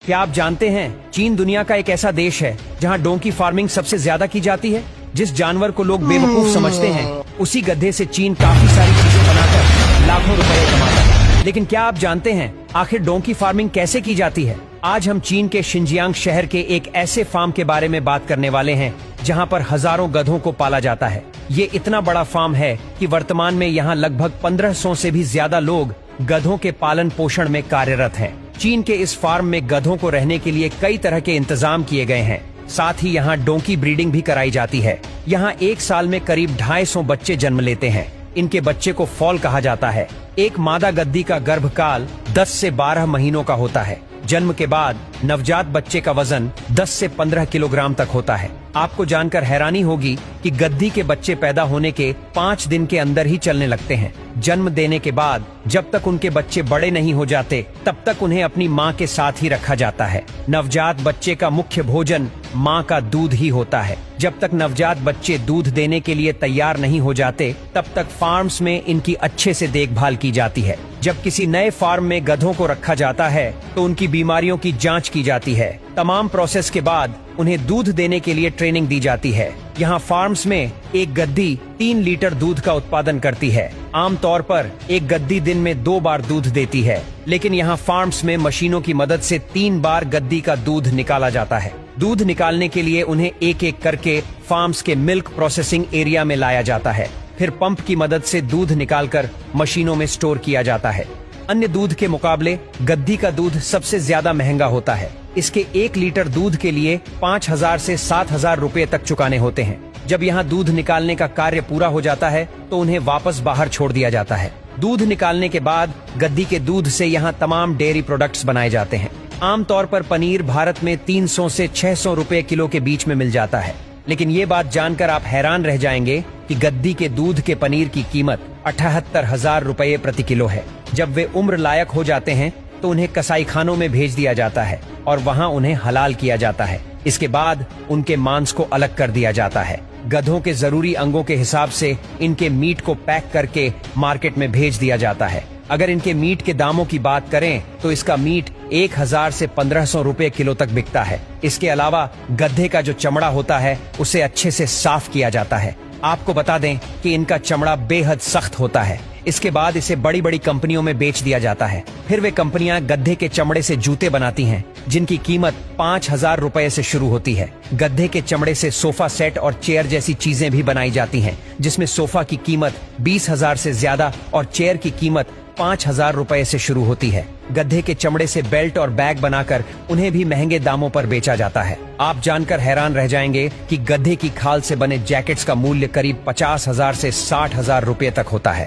क्या आप जानते हैं चीन दुनिया का एक ऐसा देश है जहां डोंकी फार्मिंग सबसे ज्यादा की जाती है। जिस जानवर को लोग बेवकूफ समझते हैं उसी गधे से चीन काफी सारी चीजें बनाकर लाखों रुपए कमाता है। लेकिन क्या आप जानते हैं आखिर डोंकी फार्मिंग कैसे की जाती है? आज हम चीन के शिनजियांग शहर के एक ऐसे फार्म के बारे में बात करने वाले हैं जहां पर हजारों गधों को पाला जाता है। ये इतना बड़ा फार्म है कि वर्तमान में यहाँ लगभग 1500 से भी ज्यादा लोग गधों के पालन पोषण में कार्यरत हैं। चीन के इस फार्म में गधों को रहने के लिए कई तरह के इंतजाम किए गए हैं। साथ ही यहाँ डोंकी ब्रीडिंग भी कराई जाती है। यहाँ एक साल में करीब 250 बच्चे जन्म लेते हैं। इनके बच्चे को फॉल कहा जाता है। एक मादा गद्दी का गर्भकाल 10 से 12 महीनों का होता है। जन्म के बाद नवजात बच्चे का वजन 10 से 15 किलोग्राम तक होता है। आपको जानकर हैरानी होगी कि गद्दी के बच्चे पैदा होने के 5 दिन के अंदर ही चलने लगते हैं। जन्म देने के बाद जब तक उनके बच्चे बड़े नहीं हो जाते तब तक उन्हें अपनी मां के साथ ही रखा जाता है। नवजात बच्चे का मुख्य भोजन मां का दूध ही होता है। जब तक नवजात बच्चे दूध देने के लिए तैयार नहीं हो जाते तब तक फार्म्स में इनकी अच्छे से देखभाल की जाती है। जब किसी नए फार्म में गधों को रखा जाता है तो उनकी बीमारियों की जांच की जाती है। तमाम प्रोसेस के बाद उन्हें दूध देने के लिए ट्रेनिंग दी जाती है। यहाँ फार्म्स में एक गद्दी 3 लीटर दूध का उत्पादन करती है। आमतौर पर एक गद्दी दिन में 2 बार दूध देती है, लेकिन यहाँ फार्म्स में मशीनों की मदद से 3 बार गद्दी का दूध निकाला जाता है। दूध निकालने के लिए उन्हें एक एक करके फार्म्स के मिल्क प्रोसेसिंग एरिया में लाया जाता है। फिर पंप की मदद से दूध निकालकर मशीनों में स्टोर किया जाता है। अन्य दूध के मुकाबले गद्दी का दूध सबसे ज्यादा महंगा होता है। इसके 1 लीटर दूध के लिए 5000 से 7000 रुपए तक चुकाने होते हैं। जब यहाँ दूध निकालने का कार्य पूरा हो जाता है तो उन्हें वापस बाहर छोड़ दिया जाता है। दूध निकालने के बाद गद्दी के दूध से यहाँ तमाम डेयरी प्रोडक्ट्स बनाए जाते हैं। आमतौर पर पनीर भारत में 300 से 600 रुपए किलो के बीच में मिल जाता है। लेकिन ये बात जानकर आप हैरान रह जाएंगे कि गद्दी के दूध के पनीर की कीमत 78,000 रुपए प्रति किलो है। जब वे उम्र लायक हो जाते हैं तो उन्हें कसाई खानों में भेज दिया जाता है और वहां उन्हें हलाल किया जाता है। इसके बाद उनके मांस को अलग कर दिया जाता है। गधों के जरूरी अंगों के हिसाब से इनके मीट को पैक करके मार्केट में भेज दिया जाता है। अगर इनके मीट के दामों की बात करें तो इसका मीट 1000 से 1500 रुपए किलो तक बिकता है। इसके अलावा गधे का जो चमड़ा होता है उसे अच्छे से साफ किया जाता है। आपको बता दें कि इनका चमड़ा बेहद सख्त होता है। इसके बाद इसे बड़ी बड़ी कंपनियों में बेच दिया जाता है। फिर वे कंपनियां गधे के चमड़े से जूते बनाती हैं जिनकी कीमत 5000 रुपए से शुरू होती है। गधे के चमड़े से सोफा सेट और चेयर जैसी चीजें भी बनाई जाती हैं, जिसमें सोफा की कीमत 20,000 से ज्यादा और चेयर की कीमत 5000 रुपए से शुरू होती है। गधे के चमड़े से बेल्ट और बैग बनाकर उन्हें भी महंगे दामों पर बेचा जाता है। आप जानकर हैरान रह जाएंगे कि गधे की खाल से बने जैकेट्स का मूल्य करीब 50,000 से 60,000 रुपए तक होता है।